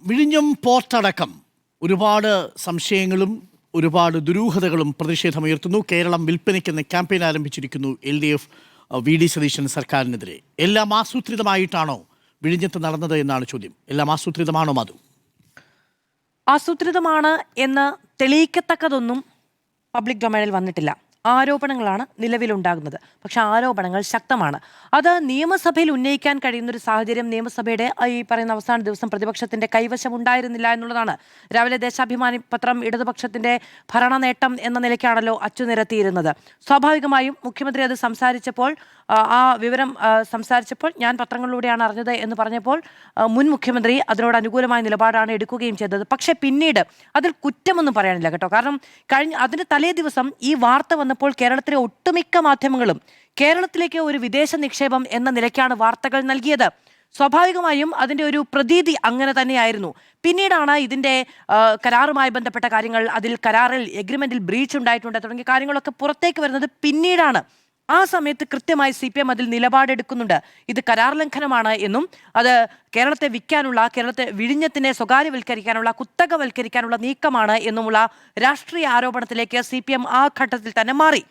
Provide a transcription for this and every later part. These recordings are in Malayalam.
വിഴിഞ്ഞം പോർട്ടടക്കം ഒരുപാട് സംശയങ്ങളും ഒരുപാട് ദുരൂഹതകളും പ്രതിഷേധമുയർത്തുന്നു. കേരളം വിൽപ്പനയ്ക്കെന്ന ക്യാമ്പയിൻ ആരംഭിച്ചിരിക്കുന്നു LDF VD സതീശൻ സർക്കാരിനെതിരെ. എല്ലാം ആസൂത്രിതമായിട്ടാണോ വിഴിഞ്ഞത്ത് നടന്നത് എന്നാണ് ചോദ്യം. എല്ലാം ആസൂത്രിതമാണോ മധു? ആസൂത്രിതമാണ് എന്ന് തെളിയിക്കത്തക്കതൊന്നും പബ്ലിക് ഡൊമൈനിൽ വന്നിട്ടില്ല. ആരോപണങ്ങളാണ് നിലവിലുണ്ടാകുന്നത്. പക്ഷെ ആരോപണങ്ങൾ ശക്തമാണ്. അത് നിയമസഭയിൽ ഉന്നയിക്കാൻ കഴിയുന്നൊരു സാഹചര്യം നിയമസഭയുടെ ഈ പറയുന്ന അവസാന ദിവസം പ്രതിപക്ഷത്തിന്റെ കൈവശം ഉണ്ടായിരുന്നില്ല എന്നുള്ളതാണ്. രാവിലെ ദേശാഭിമാനി പത്രം ഇടതുപക്ഷത്തിന്റെ ഭരണ നേട്ടം എന്ന നിലയ്ക്കാണല്ലോ അച്ചുനിരത്തിയിരുന്നത്. സ്വാഭാവികമായും മുഖ്യമന്ത്രി അത് സംസാരിച്ചപ്പോൾ ആ വിവരം സംസാരിച്ചപ്പോൾ ഞാൻ പത്രങ്ങളിലൂടെയാണ് അറിഞ്ഞത് എന്ന് പറഞ്ഞപ്പോൾ മുൻ മുഖ്യമന്ത്രി അതിനോട് അനുകൂലമായ നിലപാടാണ് എടുക്കുകയും ചെയ്തത്. പക്ഷെ പിന്നീട് അതിൽ കുറ്റമൊന്നും പറയാനില്ല കേട്ടോ. കാരണം അതിന് തലേ ദിവസം ഈ വാർത്ത വന്നപ്പോൾ കേരളത്തിലെ ഒട്ടുമിക്ക മാധ്യമങ്ങളും കേരളത്തിലേക്ക് ഒരു വിദേശ നിക്ഷേപം എന്ന നിലയ്ക്കാണ് വാർത്തകൾ നൽകിയത്. സ്വാഭാവികമായും അതിൻ്റെ ഒരു പ്രതീതി അങ്ങനെ തന്നെയായിരുന്നു. പിന്നീടാണ് ഇതിൻ്റെ കരാറുമായി ബന്ധപ്പെട്ട കാര്യങ്ങൾ, അതിൽ കരാറിൽ എഗ്രിമെന്റിൽ ബ്രീച്ച് ഉണ്ടായിട്ടുണ്ട് തുടങ്ങിയ കാര്യങ്ങളൊക്കെ പുറത്തേക്ക് വരുന്നത് പിന്നീടാണ്. ആ സമയത്ത് കൃത്യമായി CPM അതിൽ നിലപാടെടുക്കുന്നുണ്ട്. ഇത് കരാർ ലംഘനമാണ് എന്നും അത് കേരളത്തെ വിൽക്കാനുള്ള, കേരളത്തെ വിഴിഞ്ഞത്തിനെ സ്വകാര്യവൽക്കരിക്കാനുള്ള, കുത്തകവൽക്കരിക്കാനുള്ള നീക്കമാണ് എന്നുമുള്ള രാഷ്ട്രീയ ആരോപണത്തിലേക്ക് CPM ആ ഘട്ടത്തിൽ തന്നെ മാറി.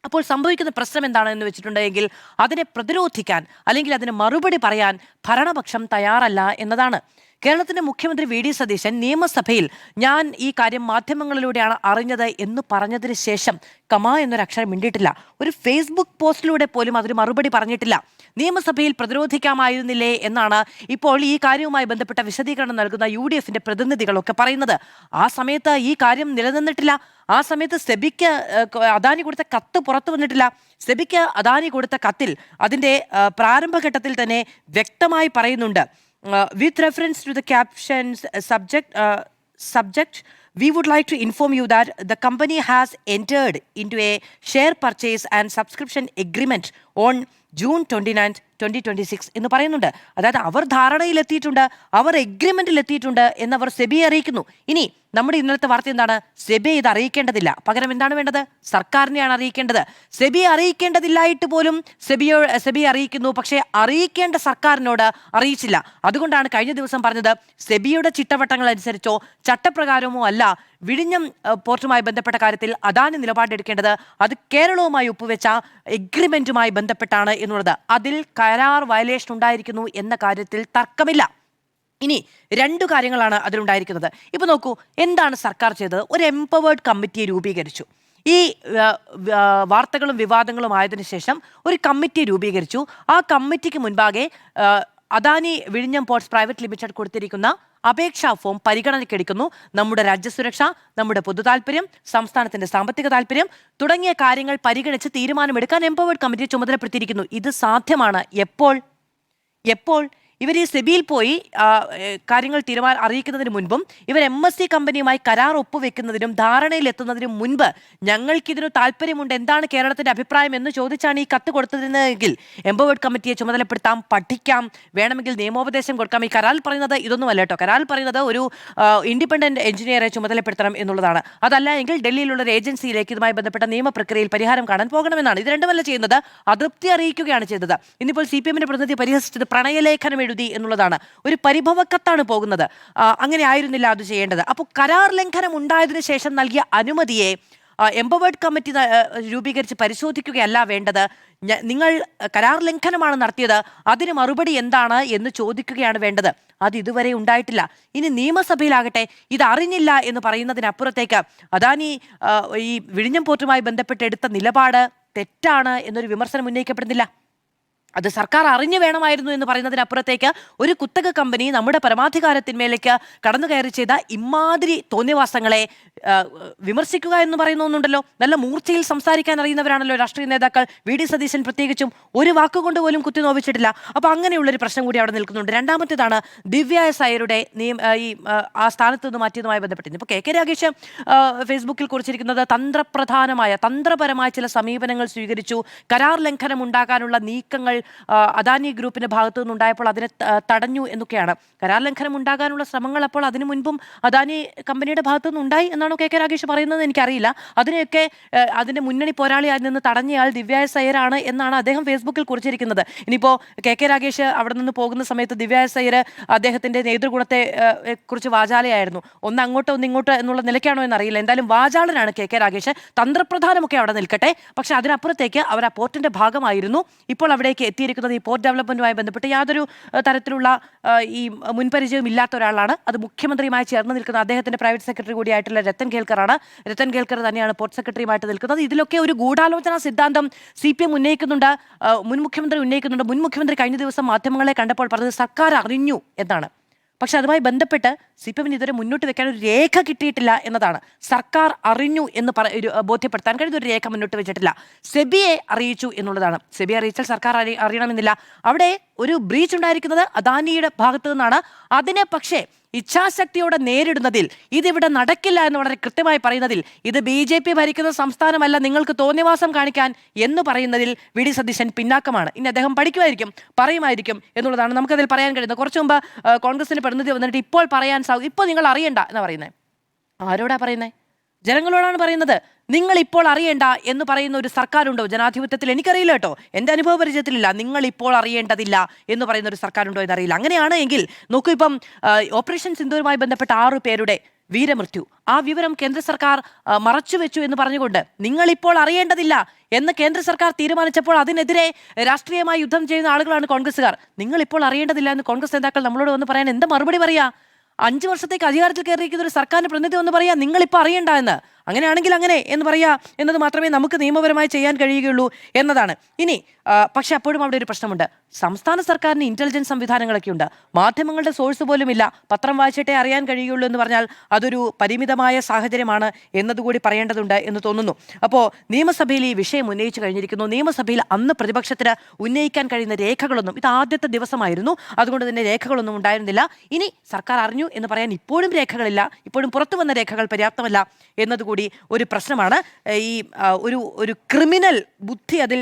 അപ്പോൾ സംഭവിക്കുന്ന പ്രശ്നം എന്താണെന്ന് വെച്ചിട്ടുണ്ടെങ്കിൽ അതിനെ പ്രതിരോധിക്കാൻ അല്ലെങ്കിൽ അതിന് മറുപടി പറയാൻ ഭരണപക്ഷം തയ്യാറല്ല എന്നതാണ്. കേരളത്തിന്റെ മുഖ്യമന്ത്രി VD സതീശൻ നിയമസഭയിൽ ഞാൻ ഈ കാര്യം മാധ്യമങ്ങളിലൂടെയാണ് അറിഞ്ഞത് എന്ന് പറഞ്ഞതിന് ശേഷം കമാ എന്നൊരക്ഷരം മിണ്ടിയിട്ടില്ല. ഒരു ഫേസ്ബുക്ക് പോസ്റ്റിലൂടെ പോലും അതിന് മറുപടി പറഞ്ഞിട്ടില്ല. നിയമസഭയിൽ പ്രതിരോധിക്കാമായിരുന്നില്ലേ എന്നാണ് ഇപ്പോൾ ഈ കാര്യവുമായി ബന്ധപ്പെട്ട വിശദീകരണം നൽകുന്ന UDFന്റെ പ്രതിനിധികളൊക്കെ പറയുന്നത്. ആ സമയത്ത് ഈ കാര്യം നിലനിന്നിട്ടില്ല. ആ സമയത്ത് സെബിക്ക് അദാനി കൊടുത്ത കത്ത് പുറത്തു വന്നിട്ടില്ല. സെബിക്ക് അദാനി കൊടുത്ത കത്തിൽ അതിൻ്റെ പ്രാരംഭഘട്ടത്തിൽ തന്നെ വ്യക്തമായി പറയുന്നുണ്ട്, with reference to the caption's subject, we would like to inform you that the company has entered into a share purchase and subscription agreement on June 29, 2026 എന്ന് പറയുന്നുണ്ട്. അതായത് അവർ ധാരണയിലെത്തിയിട്ടുണ്ട്, അവർ എഗ്രിമെന്റിലെത്തിയിട്ടുണ്ട് എന്നവർ സെബിയെ അറിയിക്കുന്നു. ഇനി നമ്മുടെ ഇന്നലത്തെ വാർത്ത എന്താണ്? സെബിയെ ഇത് അറിയിക്കേണ്ടതില്ല, പകരം എന്താണ് വേണ്ടത്? സർക്കാരിനെയാണ് അറിയിക്കേണ്ടത്. സെബിയെ അറിയിക്കേണ്ടതില്ലായിട്ട് പോലും സെബിയെ അറിയിക്കുന്നു. പക്ഷേ അറിയിക്കേണ്ട സർക്കാരിനോട് അറിയിച്ചില്ല. അതുകൊണ്ടാണ് കഴിഞ്ഞ ദിവസം പറഞ്ഞത് സെബിയുടെ ചിട്ടവട്ടങ്ങൾ അനുസരിച്ചോ ചട്ടപ്രകാരമോ അല്ല വിഴിഞ്ഞം പോർട്ടുമായി ബന്ധപ്പെട്ട കാര്യത്തിൽ അദാനി നിലപാടെടുക്കേണ്ടത്, അത് കേരളവുമായി ഒപ്പുവെച്ച എഗ്രിമെന്റുമായി ബന്ധപ്പെട്ടാണ് എന്നുള്ളത്. അതിൽ കരാർ വയലേഷൻ ഉണ്ടായിരിക്കുന്നു എന്ന കാര്യത്തിൽ തർക്കമില്ല. ഇനി രണ്ടു കാര്യങ്ങളാണ് അതിലുണ്ടായിരിക്കുന്നത്. ഇപ്പൊ നോക്കൂ, എന്താണ് സർക്കാർ ചെയ്തത്? ഒരു എംപവേർഡ് കമ്മിറ്റിയെ രൂപീകരിച്ചു. ഈ വാർത്തകളും വിവാദങ്ങളും ആയതിനു ശേഷം ഒരു കമ്മിറ്റി രൂപീകരിച്ചു. ആ കമ്മിറ്റിക്ക് മുൻപാകെ അദാനി വിഴിഞ്ഞം പോർട്സ് പ്രൈവറ്റ് ലിമിറ്റഡ് കൊടുത്തിരിക്കുന്ന അപേക്ഷാ ഫോം പരിഗണനയ്ക്കെടുക്കുന്നു. നമ്മുടെ രാജ്യസുരക്ഷ, നമ്മുടെ പൊതു താല്പര്യം, സംസ്ഥാനത്തിന്റെ സാമ്പത്തിക താല്പര്യം തുടങ്ങിയ കാര്യങ്ങൾ പരിഗണിച്ച് തീരുമാനമെടുക്കാൻ എംപവേർഡ് കമ്മിറ്റിയെ ചുമതലപ്പെടുത്തിയിരിക്കുന്നു. ഇത് സാധ്യമാണ് എപ്പോൾ ഇവർ ഈ സെബിയിൽ പോയി കാര്യങ്ങൾ അറിയിക്കുന്നതിന് മുൻപും ഇവർ MSC കമ്പനിയുമായി കരാർ ഒപ്പുവെക്കുന്നതിനും ധാരണയിലെത്തുന്നതിനും മുൻപ് ഞങ്ങൾക്കിതിനു താല്പര്യമുണ്ട്, എന്താണ് കേരളത്തിന്റെ അഭിപ്രായം എന്ന് ചോദിച്ചാണ് ഈ കത്ത് കൊടുത്തതെങ്കിൽ എംപവേർഡ് കമ്മിറ്റിയെ ചുമതലപ്പെടുത്താം, പഠിക്കാം, വേണമെങ്കിൽ നിയമോപദേശം കൊടുക്കാം. ഈ കരാറിൽ പറയുന്നത് ഇതൊന്നുമല്ല കേട്ടോ. കരാറിൽ പറയുന്നത് ഒരു ഇൻഡിപെൻഡന്റ് എഞ്ചിനീയറെ ചുമതലപ്പെടുത്തണം എന്നുള്ളതാണ്. അതല്ല എങ്കിൽ ഡൽഹിയിലുള്ള ഒരു ഏജൻസിയിലേക്ക് ഇതുമായി ബന്ധപ്പെട്ട നിയമപ്രക്രിയയിൽ പരിഹാരം കാണാൻ പോകണമെന്നാണ്. ഇത് രണ്ടുമല്ല ചെയ്യുന്നത്, അതൃപ്തി അറിയിക്കുകയാണ് ചെയ്തത്. ഇന്നിപ്പോൾ CPMന്റെ പ്രതിനിധി പരിഹസിച്ചത് പ്രണയലേഖനം എഴുതി എന്നുള്ളതാണ്. ഒരു പരിഭവക്കത്താണ് പോകുന്നത്. അങ്ങനെ ആയിരുന്നില്ല അത് ചെയ്യേണ്ടത്. അപ്പോൾ കരാർ ലംഘനം ഉണ്ടായതിനു ശേഷം നൽകിയ അനുമതിയെ എംപവേർഡ് കമ്മിറ്റി രൂപീകരിച്ച് പരിശോധിക്കുകയല്ല വേണ്ടത്. നിങ്ങൾ കരാർ ലംഘനമാണ് നടത്തിയത്, അതിന് മറുപടി എന്താണ് എന്ന് ചോദിക്കുകയാണ് വേണ്ടത്. അത് ഇതുവരെ ഉണ്ടായിട്ടില്ല. ഇനി നിയമസഭയിലാകട്ടെ ഇത് അറിഞ്ഞില്ല എന്ന് പറയുന്നതിനപ്പുറത്തേക്ക് അദാനി ഈ വിഴിഞ്ഞം പോർട്ടുമായി ബന്ധപ്പെട്ട് എടുത്ത നിലപാട് തെറ്റാണ് എന്നൊരു വിമർശനം ഉന്നയിക്കപ്പെടുന്നില്ല. അത് സർക്കാർ അറിഞ്ഞു വേണമായിരുന്നു എന്ന് പറയുന്നതിനപ്പുറത്തേക്ക് ഒരു കുത്തക കമ്പനി നമ്മുടെ പരമാധികാരത്തിന്മേലേക്ക് കടന്നു കയറി ചെയ്ത ഇമാതിരി തോന്നിവാസങ്ങളെ വിമർശിക്കുക എന്ന് പറയുന്നുണ്ടല്ലോ. നല്ല മൂർച്ചയിൽ സംസാരിക്കാൻ അറിയുന്നവരാണല്ലോ രാഷ്ട്രീയ നേതാക്കൾ. VD സതീശൻ പ്രത്യേകിച്ചും ഒരു വാക്കുകൊണ്ട് പോലും കുത്തി നോവിച്ചിട്ടില്ല. അപ്പോൾ അങ്ങനെയുള്ളൊരു പ്രശ്നം കൂടി അവിടെ നിൽക്കുന്നുണ്ട്. രണ്ടാമത്തേതാണ് ദിവ്യ S അയ്യരുടെ ആ സ്ഥാനത്ത് നിന്ന് മാറ്റിയതുമായി ബന്ധപ്പെട്ട് ഇപ്പോൾ KK രാഗേഷ് ഫേസ്ബുക്കിൽ കുറിച്ചിരിക്കുന്നത് തന്ത്രപരമായ ചില സമീപനങ്ങൾ സ്വീകരിച്ചു, കരാർ ലംഘനം ഉണ്ടാകാനുള്ള നീക്കങ്ങൾ അദാനി ഗ്രൂപ്പിന്റെ ഭാഗത്തു നിന്നുണ്ടായപ്പോൾ അതിനെ തടഞ്ഞു എന്നൊക്കെയാണ്. കരാർ ലംഘനം ഉണ്ടാകാനുള്ള ശ്രമങ്ങൾ അപ്പോൾ അതിനു മുൻപും അദാനി കമ്പനിയുടെ ഭാഗത്തു നിന്നുണ്ടായി എന്നാണോ കെ രാഗേഷ് പറയുന്നത് എനിക്കറിയില്ല. അതിനെയൊക്കെ അതിന്റെ മുന്നണി പോരാളിയായി നിന്ന് തടഞ്ഞയാൾ ദിവ്യ എസ് അയ്യരാണ് എന്നാണ് അദ്ദേഹം ഫേസ്ബുക്കിൽ കുറിച്ചിരിക്കുന്നത്. ഇനിയിപ്പോൾ കെ രാഗേഷ് അവിടെ നിന്ന് പോകുന്ന സമയത്ത് ദിവ്യ എസ് അയ്യർ അദ്ദേഹത്തിന്റെ നേതൃഗുണത്തെ കുറിച്ച് വാചാലയായിരുന്നു. ഒന്ന് അങ്ങോട്ടോ ഒന്ന് ഇങ്ങോട്ടോ എന്നുള്ള നിലയ്ക്കാണോ എന്നറിയില്ല. എന്തായാലും വാചാളനാണ് കെ രാഗേഷ്. തന്ത്രപ്രധാനമൊക്കെ അവിടെ നിൽക്കട്ടെ, പക്ഷെ അതിനപ്പുറത്തേക്ക് അവർ ആ പോർട്ടിന്റെ ഭാഗമായിരുന്നു. ഇപ്പോൾ അവിടേക്ക് എത്തിയിരിക്കുന്നത് ഈ പോർട്ട് ഡെവലപ്മെന്റുമായി ബന്ധപ്പെട്ട് യാതൊരു തരത്തിലുള്ള ഈ മുൻപരിചയവും ഇല്ലാത്ത ഒരാളാണ്. അത് മുഖ്യമന്ത്രിയുമായി ചേർന്ന് നിൽക്കുന്ന അദ്ദേഹത്തിന്റെ പ്രൈവറ്റ് സെക്രട്ടറി കൂടിയായിട്ടുള്ള രത്തൻ കേൽക്കറാണ്. രത്തൻ കേൽക്കർ തന്നെയാണ് പോർട്ട് സെക്രട്ടറിയുമായിട്ട് നിൽക്കുന്നത്. ഇതിലൊക്കെ ഒരു ഗൂഢാലോചന സിദ്ധാന്തം CPM ഉന്നയിക്കുന്നുണ്ട്, മുൻ മുഖ്യമന്ത്രി ഉന്നയിക്കുന്നുണ്ട്. മുൻ മുഖ്യമന്ത്രി കഴിഞ്ഞ ദിവസം മാധ്യമങ്ങളെ കണ്ടപ്പോൾ പറഞ്ഞത് സർക്കാർ അറിഞ്ഞു എന്നാണ്. പക്ഷെ അതുമായി ബന്ധപ്പെട്ട് CPM ഇതുവരെ മുന്നോട്ട് വെക്കാൻ ഒരു രേഖ കിട്ടിയിട്ടില്ല എന്നതാണ്. സർക്കാർ അറിഞ്ഞു എന്ന് ബോധ്യപ്പെടുത്താൻ കഴിയുന്ന ഒരു രേഖ മുന്നോട്ട് വെച്ചിട്ടില്ല. സെബിയെ അറിയിച്ചു എന്നുള്ളതാണ്. സെബിയെ അറിയിച്ചാൽ സർക്കാർ അറിയണമെന്നില്ല. അവിടെ ഒരു ബ്രീച്ച് ഉണ്ടായിരിക്കുന്നത് അദാനിയുടെ ഭാഗത്തു നിന്നാണ്. അതിനെ പക്ഷേ ഇച്ഛാശക്തിയോടെ നേരിടുന്നതിൽ, ഇതിവിടെ നടക്കില്ല എന്ന് വളരെ കൃത്യമായി പറയുന്നതിൽ, ഇത് BJP ഭരിക്കുന്ന സംസ്ഥാനമല്ല, നിങ്ങൾക്ക് തോന്നിവാസം കാണിക്കാൻ എന്ന് പറയുന്നതിൽ VD സതീശൻ പിന്നാക്കമാണ്. ഇനി അദ്ദേഹം പഠിക്കുമായിരിക്കും, പറയുമായിരിക്കും എന്നുള്ളതാണ് നമുക്കതിൽ പറയാൻ കഴിയുന്നത്. കുറച്ചു മുമ്പ് കോൺഗ്രസിന്റെ പ്രതിനിധി വന്നിട്ട് ഇപ്പോൾ പറയാൻ ഇപ്പോൾ നിങ്ങൾ അറിയണ്ട എന്ന് പറയുന്നത് ആരോടാ പറയുന്നത്? ജനങ്ങളോടാണ് പറയുന്നത്. നിങ്ങൾ ഇപ്പോൾ അറിയേണ്ട എന്ന് പറയുന്ന ഒരു സർക്കാരുണ്ടോ ജനാധിപത്യത്തിൽ? എനിക്കറിയില്ല കേട്ടോ, എൻ്റെ അനുഭവ പരിചയത്തിലില്ല. നിങ്ങൾ ഇപ്പോൾ അറിയേണ്ടതില്ല എന്ന് പറയുന്ന ഒരു സർക്കാരുണ്ടോ എന്നറിയില്ല. അങ്ങനെയാണ് എങ്കിൽ നോക്കൂ, ഇപ്പം ഓപ്പറേഷൻ സിന്ദൂരുമായി ബന്ധപ്പെട്ട 6 പേരുടെ വീരമൃത്യു, ആ വിവരം കേന്ദ്ര സർക്കാർ മറച്ചുവെച്ചു എന്ന് പറഞ്ഞുകൊണ്ട് നിങ്ങളിപ്പോൾ അറിയേണ്ടതില്ല എന്ന് കേന്ദ്ര സർക്കാർ തീരുമാനിച്ചപ്പോൾ അതിനെതിരെ രാഷ്ട്രീയമായി യുദ്ധം ചെയ്യുന്ന ആളുകളാണ് കോൺഗ്രസ്സുകാർ. നിങ്ങളിപ്പോൾ അറിയേണ്ടതില്ല എന്ന് കോൺഗ്രസ് നേതാക്കൾ നമ്മളോട് വന്ന് പറയാൻ എന്താ മറുപടി പറയാ? 5 വർഷത്തേക്ക് അധികാരത്തിൽ കയറിയിരിക്കുന്ന ഒരു സർക്കാരിന്റെ പ്രതിനിധി ഒന്ന് പറയാ നിങ്ങളിപ്പോൾ അറിയണ്ട എന്ന്. അങ്ങനെയാണെങ്കിൽ അങ്ങനെ എന്ന് പറയാ എന്നത് മാത്രമേ നമുക്ക് നിയമപരമായി ചെയ്യാൻ കഴിയുകയുള്ളൂ എന്നതാണ്. ഇനി പക്ഷെ അപ്പോഴും അവിടെ ഒരു പ്രശ്നമുണ്ട്. സംസ്ഥാന സർക്കാരിന് ഇന്റലിജൻസ് സംവിധാനങ്ങളൊക്കെ ഉണ്ട്, മാധ്യമങ്ങളുടെ സോഴ്സ് പോലും ഇല്ല, പത്രം വായിച്ചിട്ടേ അറിയാൻ കഴിയുള്ളൂ എന്ന് പറഞ്ഞാൽ അതൊരു പരിമിതമായ സാഹചര്യമാണ് എന്നതുകൂടി പറയേണ്ടതുണ്ട് എന്ന് തോന്നുന്നു. അപ്പോൾ നിയമസഭയിൽ ഈ വിഷയം ഉന്നയിച്ചു കഴിഞ്ഞിരിക്കുന്നു. നിയമസഭയിൽ അന്ന് പ്രതിപക്ഷത്തിന് ഉന്നയിക്കാൻ കഴിയുന്ന രേഖകളൊന്നും, ഇത് ആദ്യത്തെ ദിവസമായിരുന്നു, അതുകൊണ്ട് തന്നെ രേഖകളൊന്നും ഉണ്ടായിരുന്നില്ല. ഇനി സർക്കാർ അറിഞ്ഞു എന്ന് പറയാൻ ഇപ്പോഴും രേഖകളില്ല, ഇപ്പോഴും പുറത്തു വന്ന രേഖകൾ പര്യാപ്തമല്ല എന്നതുകൂടി ഒരു പ്രശ്നമാണ്. ഈ ഒരു ക്രിമിനൽ ബുദ്ധി അതിൽ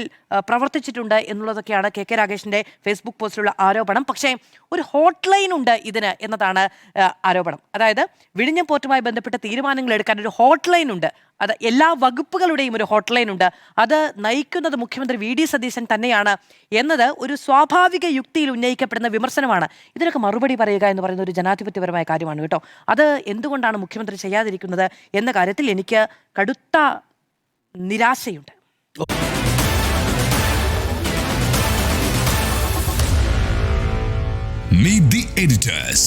പ്രവർത്തിച്ചിട്ടുണ്ട് എന്നുള്ളതൊക്കെയാണ് കെ രാഗേഷിന്റെ ഫേസ്ബുക്ക് പോസ്റ്റിലുള്ള ആരോപണം. പക്ഷേ ഒരു ഹോട്ട് ലൈൻ ഉണ്ട് ഇതിന് എന്നതാണ് ആരോപണം. അതായത് വിഴിഞ്ഞം പോർട്ടുമായി ബന്ധപ്പെട്ട തീരുമാനങ്ങൾ എടുക്കാൻ ഒരു ഹോട്ട് ലൈൻ ഉണ്ട്. അത് എല്ലാ വകുപ്പുകളുടെയും ഒരു ഹോട്ട് ലൈൻ ഉണ്ട്. അത് നയിക്കുന്നത് മുഖ്യമന്ത്രി VD സതീശൻ തന്നെയാണ് എന്നത് ഒരു സ്വാഭാവിക യുക്തിയിൽ ഉന്നയിക്കപ്പെടുന്ന വിമർശനമാണ്. ഇതിനൊക്കെ മറുപടി പറയുക എന്ന് പറയുന്ന ഒരു ജനാധിപത്യപരമായ കാര്യമാണ് കേട്ടോ. അത് എന്തുകൊണ്ടാണ് മുഖ്യമന്ത്രി ചെയ്യാതിരിക്കുന്നത് എന്ന കാര്യത്തിൽ എനിക്ക് കടുത്ത നിരാശയുണ്ട്. Meet the editors.